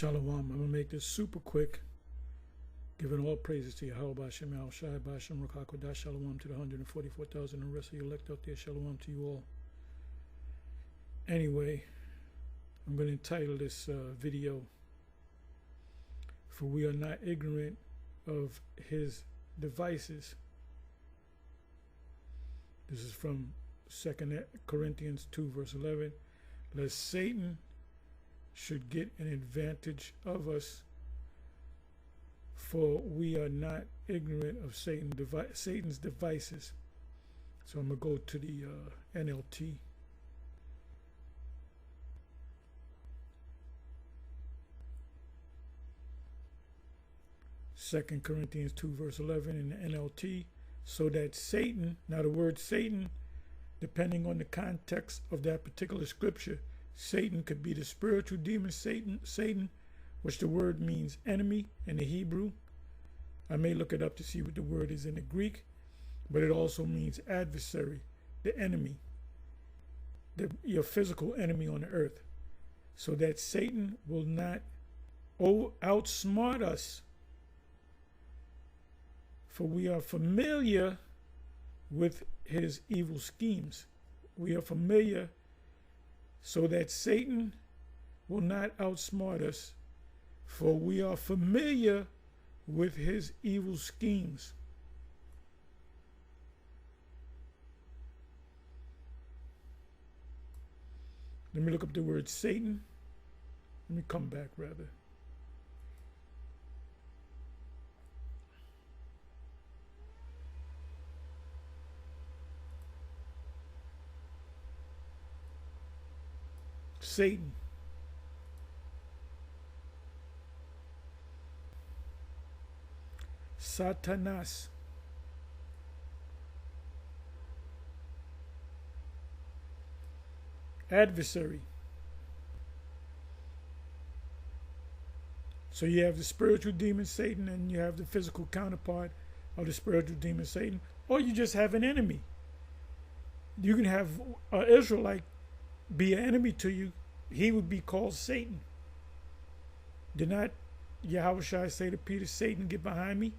Shalom. I'm going to make this super quick. Giving all praises to Yahweh B'Shem Al Shai B'Shem Rakakodah. Shalom to the 144,000 and the rest of you elect out there. Shalom to you all. Anyway, I'm going to entitle this video, "For we are not ignorant of his devices." This is from 2 Corinthians 2 verse 11. Lest Satan should get an advantage of us, for we are not ignorant of Satan's devices. So I'm going to go to the NLT. Second Corinthians 2 verse 11 in the NLT. So that Satan, now the word Satan, depending on the context of that particular scripture, Satan could be the spiritual demon Satan, which the word means enemy in the Hebrew. I may look it up to see what the word is in the Greek, but it also means adversary, the enemy, your physical enemy on the earth. So that Satan will not outsmart us, for we are familiar with his evil schemes. We are familiar, so that Satan will not outsmart us, for we are familiar with his evil schemes. Let me look up the word Satan. Let me come back rather. Satan. Satanas. Adversary. So you have the spiritual demon Satan and you have the physical counterpart of the spiritual demon Satan, or you just have an enemy. You can have an Israelite be an enemy to you. He would be called Satan. Did not Yahweh say to Peter, "Satan, get behind me"?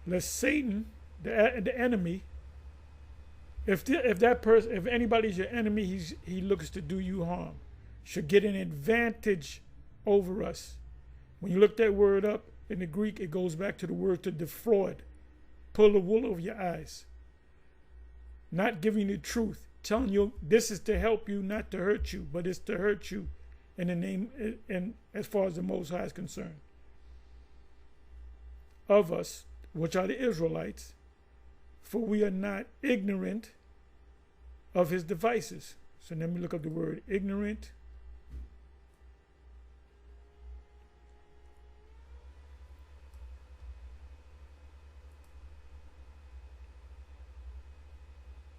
Lest Satan, the enemy, if anybody's your enemy, he looks to do you harm, should get an advantage over us. When you look that word up in the Greek, it goes back to the word to defraud, pull the wool over your eyes, not giving you the truth, telling you this is to help you, not to hurt you, but it's to hurt you in the name, and as far as the Most High is concerned. Of us, which are the Israelites, for we are not ignorant of his devices. So let me look up the word ignorant.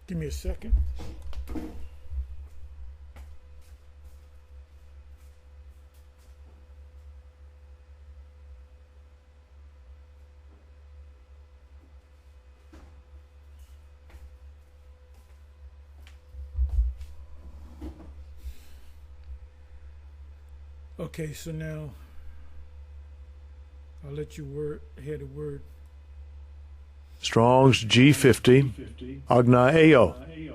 Give me a second. Okay, so now I'll let you hear the word. Strong's G50, Agnaeo.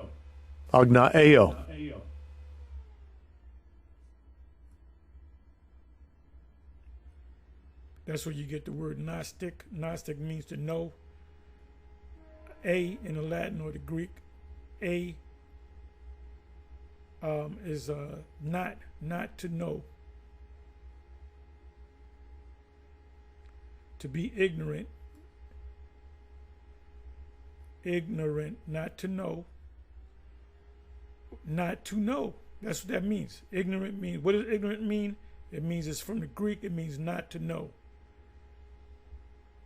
Agnaeo. That's where you get the word Gnostic. Gnostic means to know. A in the Latin or the Greek, A is not to know. To be ignorant, not to know, not to know. That's what that means. Ignorant means, what does ignorant mean? It means, it's from the Greek, it means not to know.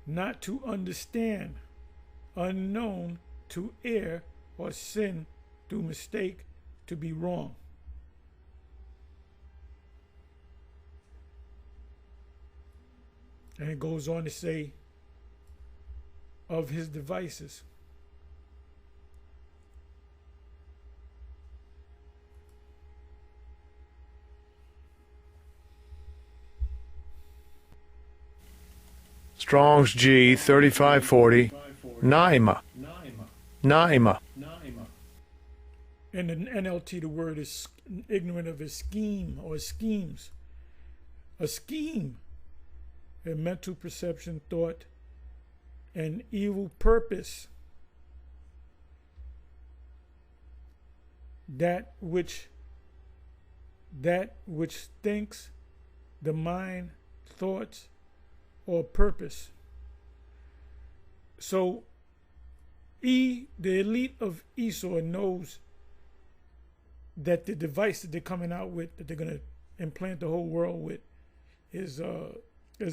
Not to understand, unknown, to err or sin through mistake, to be wrong. And it goes on to say, of his devices. Strong's G 3540. Naima. Naima. In the NLT, the word is ignorant of his scheme or schemes. A scheme, a mental perception, thought, an evil purpose. That which thinks, the mind, thoughts, or purpose. So the elite of Esau knows that the device that they're coming out with, that they're going to implant the whole world with, is a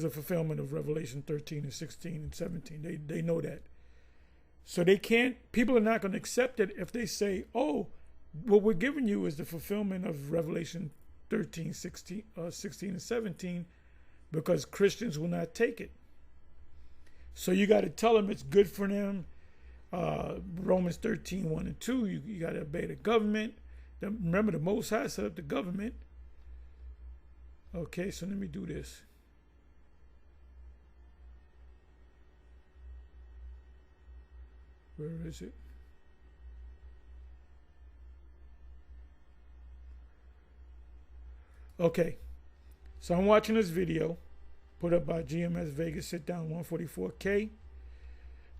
fulfillment of Revelation 13 and 16 and 17. They know that. So they can't, people are not going to accept it if they say, oh, what we're giving you is the fulfillment of Revelation 13, 16 and 17, because Christians will not take it. So you got to tell them it's good for them. Romans 13, 1 and 2, you got to obey the government. Remember, the Most High set up the government. Okay, so let me do this. Where is it? Okay, so I'm watching this video put up by GMS Vegas Sit Down 144K.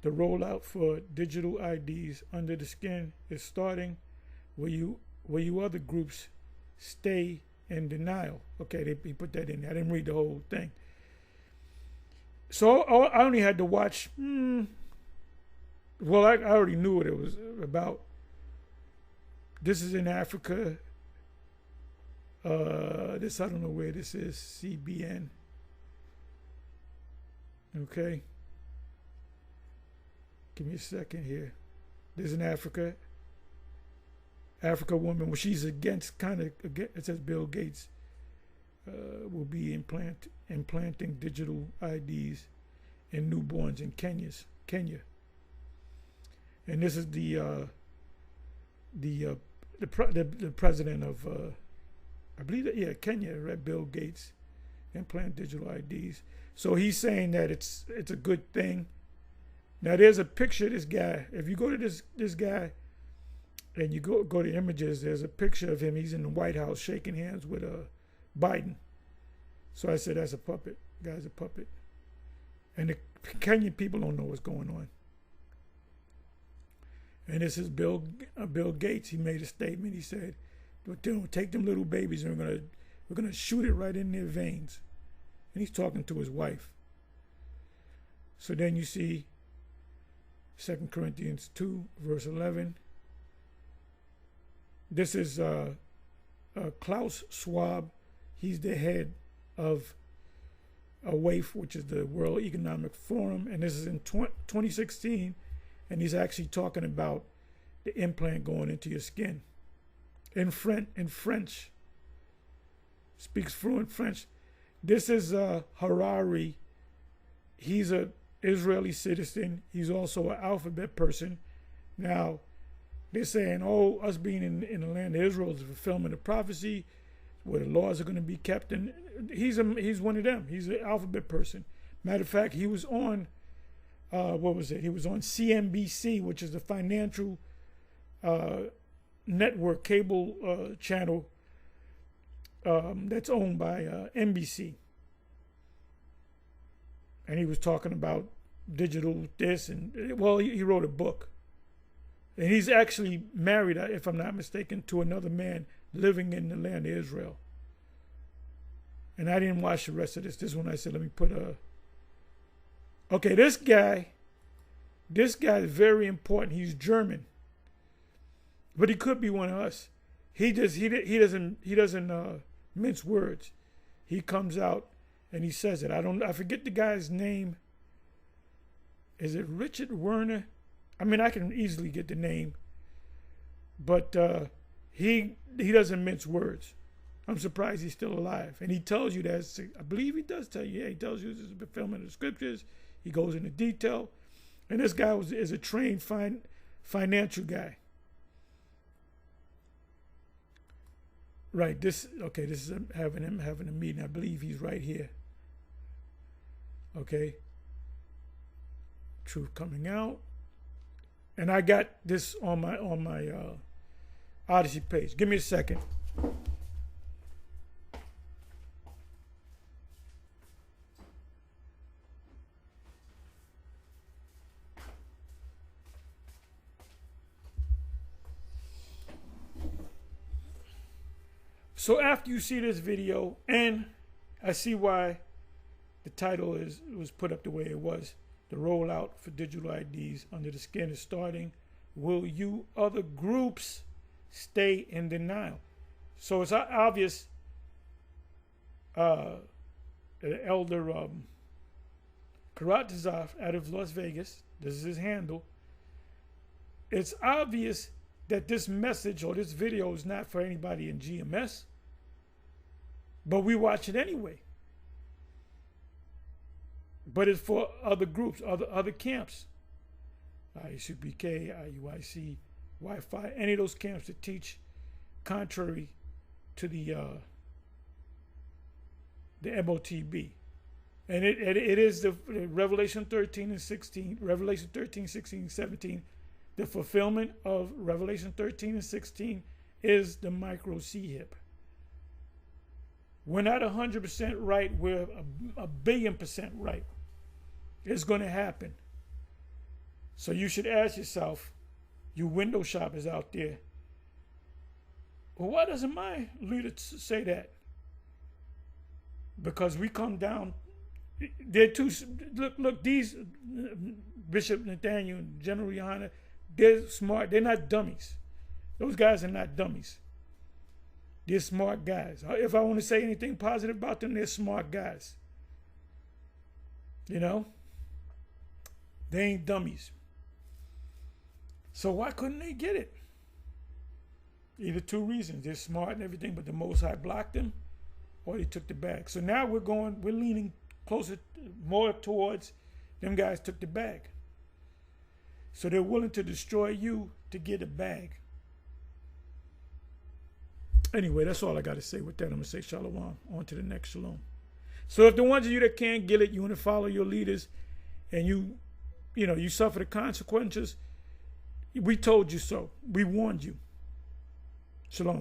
The rollout for digital IDs under the skin is starting where you other groups stay in denial. Okay, he put that in there. I didn't read the whole thing. So I only had to watch, well, I already knew what it was about. This is in Africa. This, I don't know where this is, CBN. Okay. Give me a second here. This is in Africa. Africa woman, well, she's against, it says Bill Gates will be implanting digital IDs in newborns in Kenya. And this is the president of, I believe that, yeah, Kenya, right? Bill Gates, implant digital IDs. So he's saying that it's a good thing. Now there's a picture of this guy. If you go to this guy and you go to images, there's a picture of him. He's in the White House shaking hands with Biden. So I said, that's a puppet. Guy's a puppet. And the Kenyan people don't know what's going on. And this is Bill Gates. He made a statement. He said, take them little babies and we're gonna shoot it right in their veins. And he's talking to his wife. So then you see 2 Corinthians 2, verse 11. This is Klaus Schwab. He's the head of WAIF, which is the World Economic Forum. And this is in 2016. And he's actually talking about the implant going into your skin. In French. Speaks fluent French. This is Harari. He's an Israeli citizen. He's also an alphabet person. Now, they're saying, oh, us being in the land of Israel is a fulfillment of prophecy, where the laws are going to be kept. And he's one of them. He's an alphabet person. Matter of fact, he was on, what was it? He was on CNBC, which is the financial network, cable channel that's owned by NBC. And he was talking about digital this, and well, he wrote a book. And he's actually married, if I'm not mistaken, to another man living in the land of Israel. And I didn't watch the rest of this. This one I said, let me put okay, this guy is very important. He's German. But he could be one of us. He doesn't mince words. He comes out and he says it. I forget the guy's name. Is it Richard Werner? I mean, I can easily get the name, but he doesn't mince words. I'm surprised he's still alive. And he tells you that, I believe he does tell you, yeah, he tells you this is the fulfillment of the scriptures. He goes into detail. And this guy is a trained financial guy. Right, this is him having a meeting. I believe he's right here. Okay. Truth coming out. And I got this on my Odyssey page. Give me a second. So after you see this video, and I see why the title was put up the way it was, the rollout for digital IDs under the skin is starting. Will you other groups stay in denial? So it's obvious Elder Karatazov out of Las Vegas, this is his handle. It's obvious that this message or this video is not for anybody in GMS, but we watch it anyway. But it's for other groups, other camps. ISUPK, IUIC, Wi-Fi, any of those camps that teach contrary to the MOTB. And it is the Revelation 13 and 16, Revelation 13, 16, and 17. The fulfillment of Revelation 13 and 16 is the micro C-HIP. We're not 100% right. We're a billion% right. It's going to happen. So you should ask yourself, you window shoppers out there, well, why doesn't my leader say that? Because we come down. They're too. Look. These Bishop Nathaniel and General Yohana, they're smart. They're not dummies. Those guys are not dummies. They're smart guys. If I want to say anything positive about them, they're smart guys. You know? They ain't dummies. So why couldn't they get it? Either two reasons. They're smart and everything, but the Most High blocked them, or they took the bag. So now we're leaning closer, more towards them guys took the bag. So they're willing to destroy you to get a bag. Anyway, that's all I got to say with that. I'm going to say shalom. On to the next shalom. So if the ones of you that can't get it, you want to follow your leaders, and you suffer the consequences, we told you so. We warned you. Shalom.